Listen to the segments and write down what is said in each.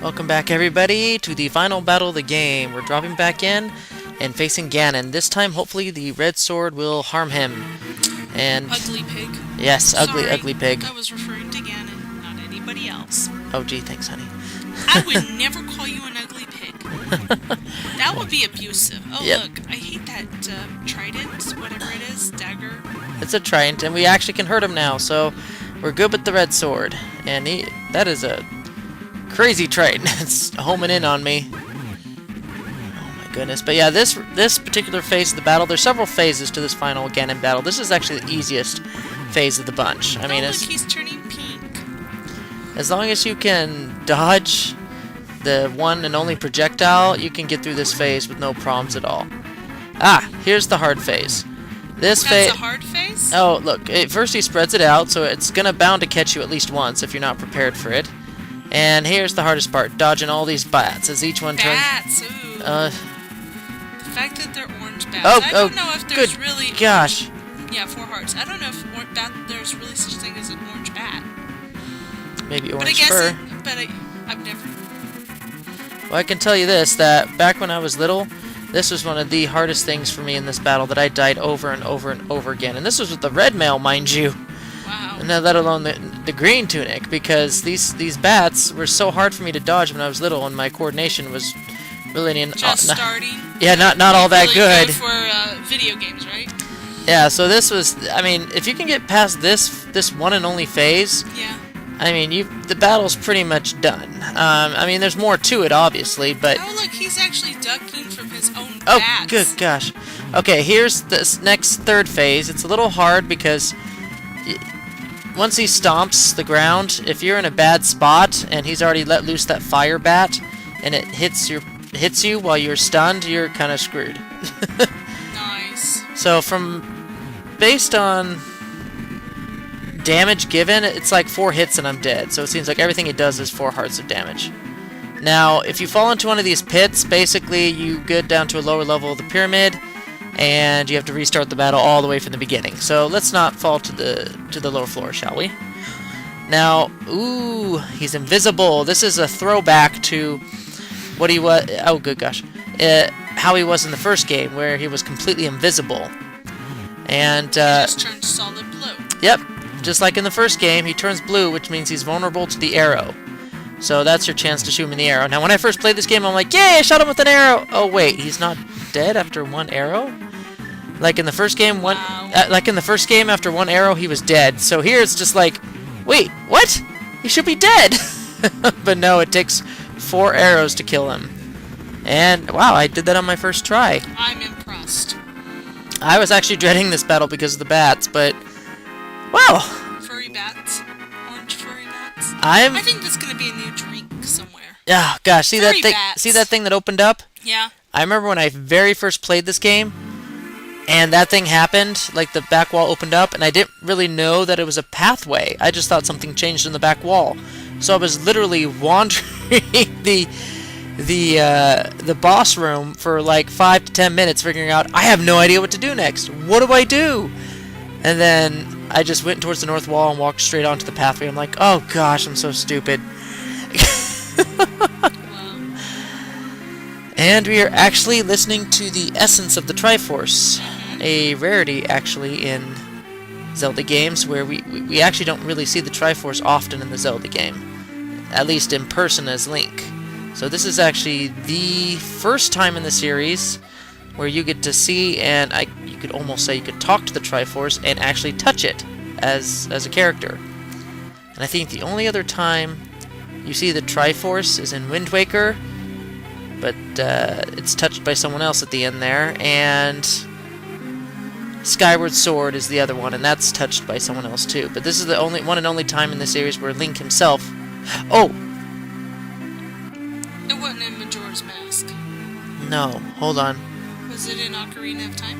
Welcome back, everybody, to the final battle of the game. We're dropping back in and facing Ganon. This time, hopefully, the red sword will harm him. And ugly pig. yes, Sorry, ugly pig. I was referring to Ganon, not anybody else. Oh, gee, thanks, honey. I would never call you an ugly pig. That would be abusive. Oh, yep. Look, I hate that trident, whatever it is, dagger. It's a trident, and we actually can hurt him now, so we're good with the red sword. And that is a crazy trident. It's homing in on me. Oh my goodness. But yeah, this particular phase of the battle, there's several phases to this final Ganon battle. This is actually the easiest phase of the bunch. I mean, look, he's turning pink. As long as you can dodge the one and only projectile, you can get through this phase with no problems at all. Ah, here's the hard phase. That's a hard phase? Oh, look. First he spreads it out, so it's bound to catch you at least once if you're not prepared for it. And here's the hardest part, dodging all these bats as each one turns... Bats, ooh. The fact that they're orange bats. Oh, I don't know if there's good really... gosh. Yeah, 4 hearts. I don't know if there's really such a thing as an orange bat. Maybe orange but I guess fur. I've never... Well, I can tell you this, that back when I was little, this was one of the hardest things for me in this battle, that I died over and over and over again. And this was with the red mail, mind you. Wow. And then let alone the green tunic, because these bats were so hard for me to dodge when I was little, and my coordination was really starting. Yeah, not all that really good. For video games, right? Yeah, so this was. I mean, if you can get past this one and only phase, yeah. I mean, the battle's pretty much done. I mean, there's more to it, obviously, but. Oh look, he's actually ducking from his own bats. Oh, good gosh. Okay, here's this next third phase. It's a little hard because once he stomps the ground, if you're in a bad spot and he's already let loose that fire bat and it hits you while you're stunned, you're kind of screwed. Nice. So based on damage given, it's like 4 hits and I'm dead. So it seems like everything he does is 4 hearts of damage. Now, if you fall into one of these pits, basically you get down to a lower level of the pyramid, and you have to restart the battle all the way from the beginning. So let's not fall to the lower floor, shall we? Now, ooh, he's invisible. This is a throwback to what he was. Oh, good gosh, how he was in the first game, where he was completely invisible. And he just turned solid blue. Yep, just like in the first game, he turns blue, which means he's vulnerable to the arrow. So that's your chance to shoot him in the arrow. Now, when I first played this game, I'm like, yay, I shot him with an arrow. Oh wait, he's not dead after 1 arrow? Like in the first game, wow. Like in the first game, after 1 arrow, he was dead. So here it's just like, wait, what? He should be dead. But no, it takes 4 arrows to kill him. And wow, I did that on my first try. I'm impressed. I was actually dreading this battle because of the bats, but wow. Furry bats, orange furry bats. I think that's gonna be a new drink somewhere. Oh gosh, see furry that thing? Bats. See that thing that opened up? Yeah. I remember when I very first played this game, and that thing happened, like the back wall opened up, and I didn't really know that it was a pathway. I just thought something changed in the back wall. So I was literally wandering the boss room for like 5 to 10 minutes, figuring out I have no idea what to do next. What do I do? And then I just went towards the north wall and walked straight onto the pathway. I'm like, oh gosh, I'm so stupid. And we are actually listening to the essence of the Triforce, a rarity actually in Zelda games, where we actually don't really see the Triforce often in the Zelda game, at least in person as Link. So this is actually the first time in the series where you get to see, and you could almost say you could talk to the Triforce and actually touch it as a character. And I think the only other time you see the Triforce is in Wind Waker, but it's touched by someone else at the end there, and Skyward Sword is the other one, and that's touched by someone else too. But this is the only one and only time in the series where Link himself... Oh! It wasn't in Majora's Mask. No, hold on. Was it in Ocarina of Time?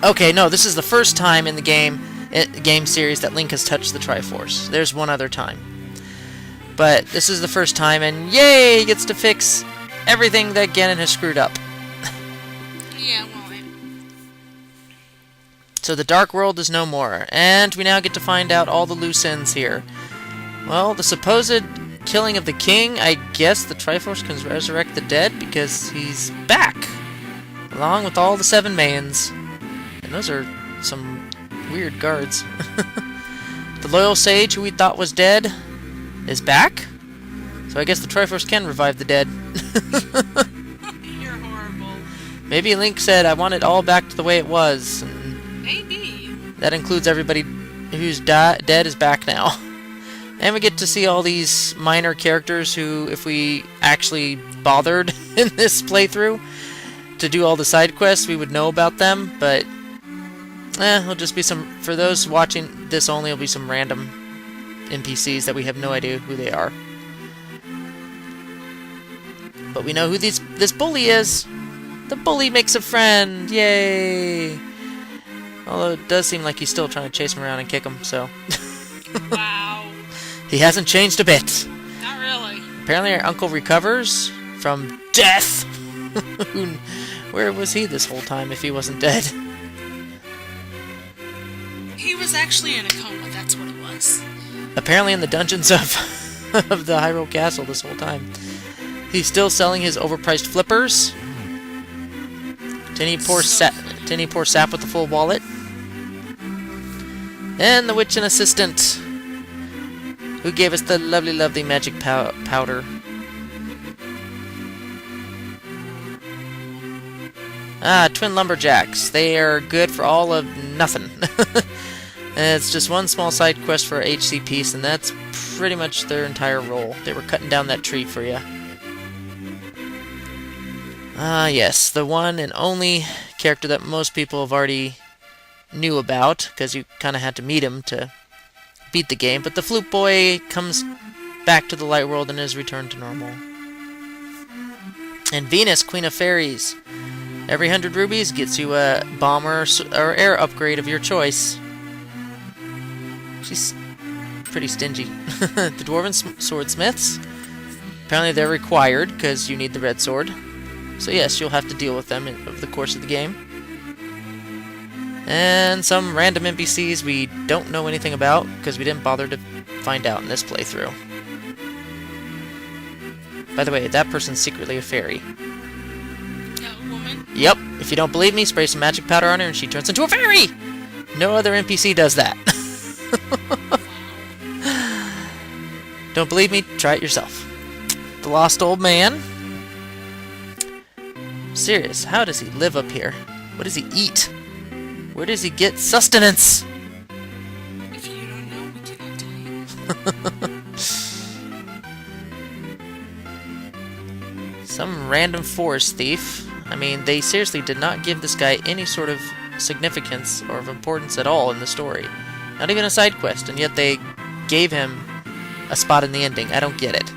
Okay, no, this is the first time in the game series that Link has touched the Triforce. There's one other time. But this is the first time, and yay, he gets to fix everything that Ganon has screwed up. Yeah, well, So the Dark World is no more, and we now get to find out all the loose ends here. Well, the supposed killing of the king, I guess the Triforce can resurrect the dead because he's back, along with all the 7 Mayans. And those are some weird guards. The loyal sage, who we thought was dead, is back. So I guess the Triforce can revive the dead. You're horrible. Maybe Link said, I want it all back to the way it was. And maybe. that includes everybody who's dead is back now. And we get to see all these minor characters who, if we actually bothered in this playthrough to do all the side quests, we would know about them. But, it'll just be some... For those watching this only, it'll be some random NPCs that we have no idea who they are. But we know who this bully is. The bully makes a friend. Yay! Although it does seem like he's still trying to chase him around and kick him, so... Wow. He hasn't changed a bit. Not really. Apparently our uncle recovers from death. Where was he this whole time if he wasn't dead? He was actually in a coma, that's what it was. Apparently in the dungeons of the Hyrule Castle this whole time. He's still selling his overpriced flippers. Tinny poor sap with the full wallet. And the witch and assistant, who gave us the lovely, lovely magic powder. Twin lumberjacks. They are good for all of nothing. It's just one small side quest for HC piece, and that's pretty much their entire role. They were cutting down that tree for you. Yes, the one and only character that most people have already knew about, because you kind of had to meet him to beat the game, but the Flute Boy comes back to the light world and is returned to normal. And Venus, Queen of Fairies. Every 100 rubies gets you a bomber or air upgrade of your choice. She's pretty stingy. The Dwarven Swordsmiths. Apparently they're required, because you need the red sword. So yes, you'll have to deal with them over the course of the game. And some random NPCs we don't know anything about, because we didn't bother to find out in this playthrough. By the way, that person's secretly a fairy. That woman? Yep, if you don't believe me, spray some magic powder on her and she turns into a fairy! No other NPC does that. Don't believe me? Try it yourself. The Lost Old Man. Serious, how does he live up here? What does he eat? Where does he get sustenance? If you don't know, we cannot tell you. Some random forest thief. I mean, they seriously did not give this guy any sort of significance or of importance at all in the story. Not even a side quest, and yet they gave him a spot in the ending. I don't get it.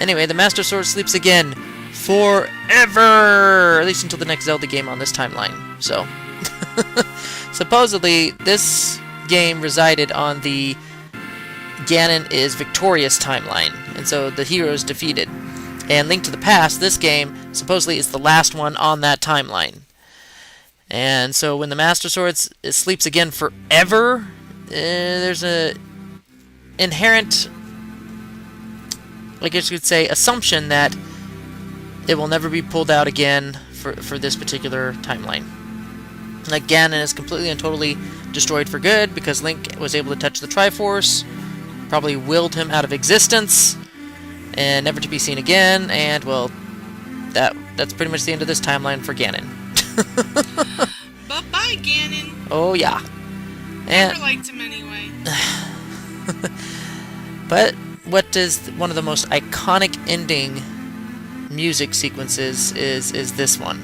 Anyway, the Master Sword sleeps again. Forever! At least until the next Zelda game on this timeline. So... Supposedly, this game resided on the Ganon is victorious timeline, and so the hero is defeated. And Link to the Past, this game, supposedly is the last one on that timeline. And so when the Master Sword sleeps again forever, there's a inherent, I guess you could say, assumption that it will never be pulled out again for this particular timeline. Like, Ganon is completely and totally destroyed for good because Link was able to touch the Triforce, probably willed him out of existence, and never to be seen again, and, well, that's pretty much the end of this timeline for Ganon. Bye-bye, Ganon. Oh, yeah. Never liked him anyway. But what is one of the most iconic ending music sequences is this one.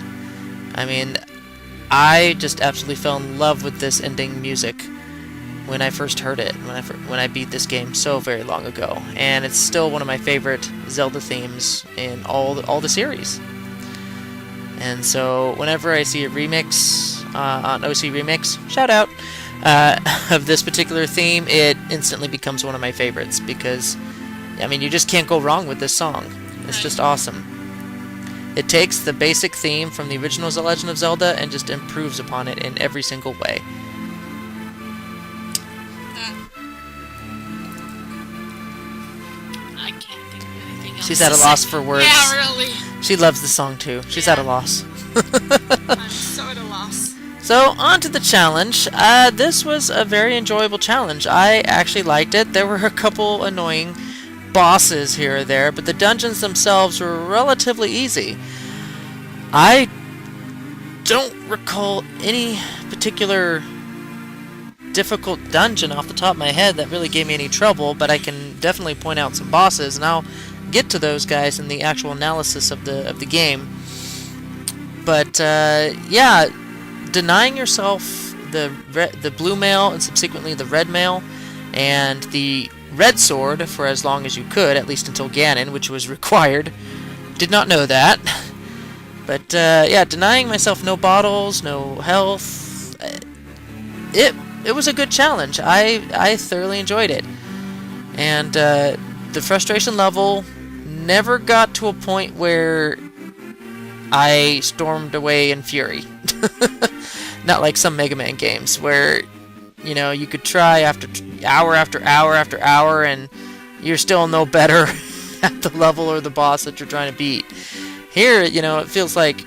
I mean... I just absolutely fell in love with this ending music when I first heard it, when I beat this game so very long ago, and it's still one of my favorite Zelda themes in all the series. And so whenever I see a remix on OC Remix, shout out, of this particular theme, it instantly becomes one of my favorites because, I mean, you just can't go wrong with this song. It's just awesome. It takes the basic theme from the original The Legend of Zelda and just improves upon it in every single way. I can't. She's at a loss for words. Yeah, really. She loves the song too. She's at a loss. I'm so at a loss. So, on to the challenge. This was a very enjoyable challenge. I actually liked it. There were a couple annoying bosses here or there, but the dungeons themselves were relatively easy. I don't recall any particular difficult dungeon off the top of my head that really gave me any trouble, but I can definitely point out some bosses, and I'll get to those guys in the actual analysis of the game. But yeah, denying yourself the blue mail and subsequently the red mail and the red sword for as long as you could, at least until Ganon, which was required. Did not know that. But yeah, denying myself no bottles, no health. It was a good challenge. I thoroughly enjoyed it. And the frustration level never got to a point where I stormed away in fury. Not like some Mega Man games where, you know, you could try after hour after hour after hour and you're still no better at the level or the boss that you're trying to beat. Here, you know, it feels like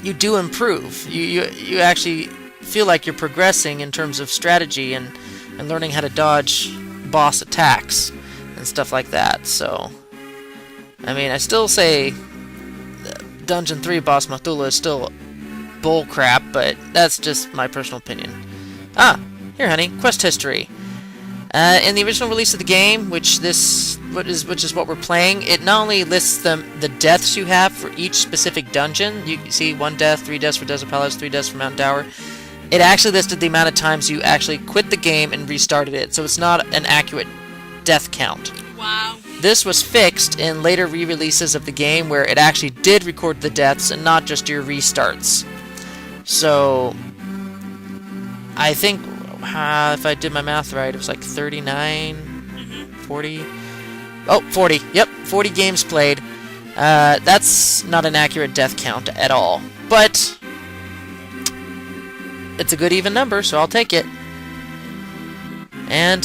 you do improve. You actually feel like you're progressing in terms of strategy and learning how to dodge boss attacks and stuff like that. So, I mean, I still say Dungeon 3 boss Mathula is still bullcrap, but that's just my personal opinion. Ah, here, honey, quest history. In the original release of the game, which is what we're playing, it not only lists the deaths you have for each specific dungeon. You see 1 death, 3 deaths for Desert Palace, 3 deaths for Mountain Tower. It actually listed the amount of times you actually quit the game and restarted it, so it's not an accurate death count. Wow. This was fixed in later re-releases of the game where it actually did record the deaths and not just your restarts. So, I think, if I did my math right, it was like 39, 40... Oh, 40. Yep, 40 games played. That's not an accurate death count at all. But it's a good even number, so I'll take it. And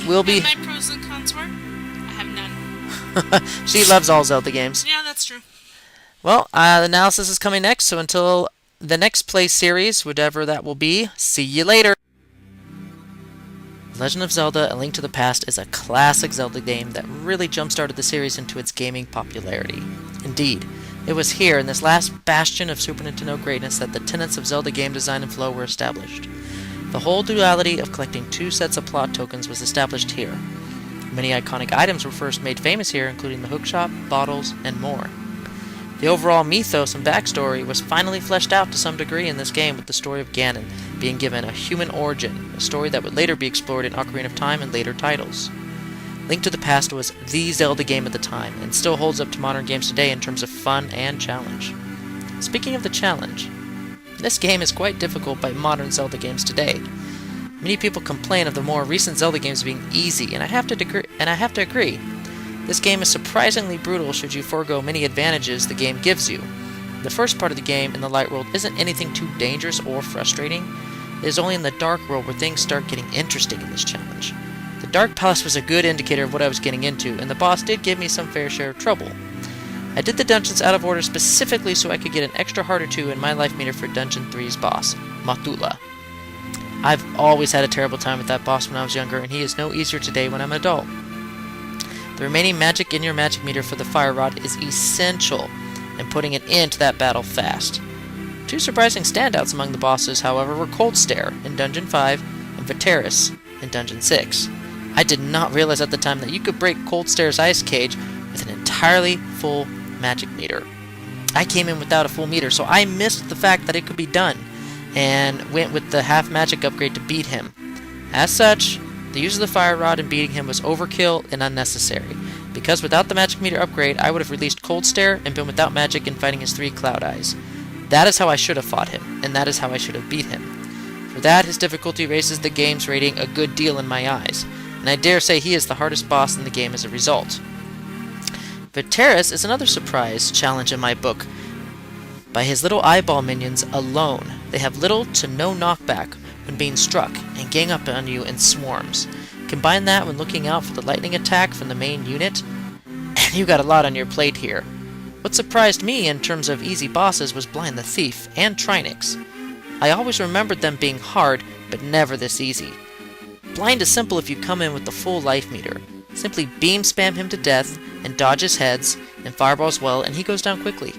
we'll be... And my pros and cons were? I have none. She loves all Zelda games. Yeah, that's true. Well, the analysis is coming next, so until the next play series, whatever that will be, see you later! Legend of Zelda: A Link to the Past is a classic Zelda game that really jump-started the series into its gaming popularity. Indeed, it was here, in this last bastion of Super Nintendo greatness, that the tenets of Zelda game design and flow were established. The whole duality of collecting 2 sets of plot tokens was established here. Many iconic items were first made famous here, including the hookshop, bottles, and more. The overall mythos and backstory was finally fleshed out to some degree in this game, with the story of Ganon being given a human origin, a story that would later be explored in Ocarina of Time and later titles. Link to the Past was the Zelda game at the time, and still holds up to modern games today in terms of fun and challenge. Speaking of the challenge, this game is quite difficult by modern Zelda games today. Many people complain of the more recent Zelda games being easy, and I have to agree. This game is surprisingly brutal should you forego many advantages the game gives you. The first part of the game in the light world isn't anything too dangerous or frustrating. It is only in the dark world where things start getting interesting in this challenge. The Dark Palace was a good indicator of what I was getting into, and the boss did give me some fair share of trouble. I did the dungeons out of order specifically so I could get an extra heart or 2 in my life meter for Dungeon 3's boss, Mathula. I've always had a terrible time with that boss when I was younger, and he is no easier today when I'm an adult. The remaining magic in your magic meter for the Fire Rod is essential in putting an end to that battle fast. 2 surprising standouts among the bosses, however, were Cold Stare in Dungeon 5 and Viteris in Dungeon 6. I did not realize at the time that you could break Cold Stare's ice cage with an entirely full magic meter. I came in without a full meter, so I missed the fact that it could be done, and went with the half magic upgrade to beat him. As such, the use of the Fire Rod in beating him was overkill and unnecessary, because without the magic meter upgrade, I would have released Cold Stare and been without magic in fighting his 3 Cloud Eyes. That is how I should have fought him, and that is how I should have beat him. For that, his difficulty raises the game's rating a good deal in my eyes, and I dare say he is the hardest boss in the game as a result. Viteris is another surprise challenge in my book. By his little eyeball minions alone, they have little to no knockback when being struck, and gang up on you in swarms. Combine that when looking out for the lightning attack from the main unit, Man, you got a lot on your plate here. What surprised me in terms of easy bosses was Blind the Thief and Trinix. I always remembered them being hard, but never this easy. Blind is simple if you come in with the full life meter. Simply beam spam him to death, and dodge his heads, and fireballs well, and he goes down quickly.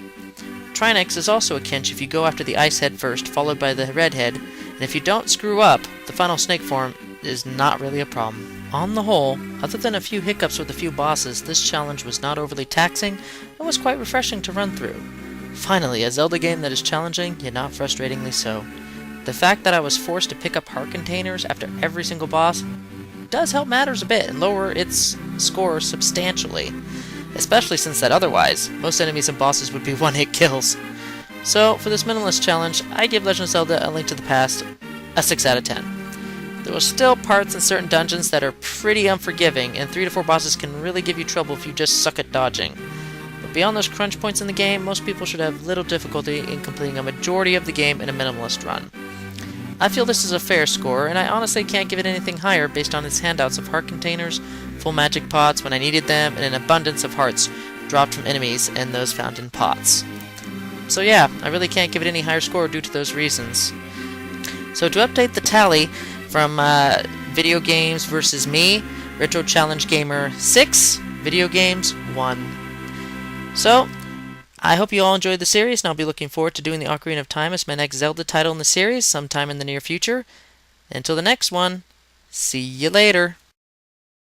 Trinix is also a cinch if you go after the ice head first, followed by the red head, and if you don't screw up, the final snake form is not really a problem. On the whole, other than a few hiccups with a few bosses, this challenge was not overly taxing, and was quite refreshing to run through. Finally, a Zelda game that is challenging, yet not frustratingly so. The fact that I was forced to pick up heart containers after every single boss does help matters a bit and lower its score substantially, especially since that otherwise, most enemies and bosses would be one-hit kills. So, for this minimalist challenge, I give Legend of Zelda: A Link to the Past a 6 out of 10. There are still parts in certain dungeons that are pretty unforgiving, and 3 to 4 bosses can really give you trouble if you just suck at dodging. But beyond those crunch points in the game, most people should have little difficulty in completing a majority of the game in a minimalist run. I feel this is a fair score, and I honestly can't give it anything higher based on its handouts of heart containers, full magic pots when I needed them, and an abundance of hearts dropped from enemies and those found in pots. So yeah, I really can't give it any higher score due to those reasons. So to update the tally from Video Games versus Me, Retro Challenge Gamer 6, Video Games 1. So, I hope you all enjoyed the series, and I'll be looking forward to doing the Ocarina of Time as my next Zelda title in the series sometime in the near future. Until the next one, see you later.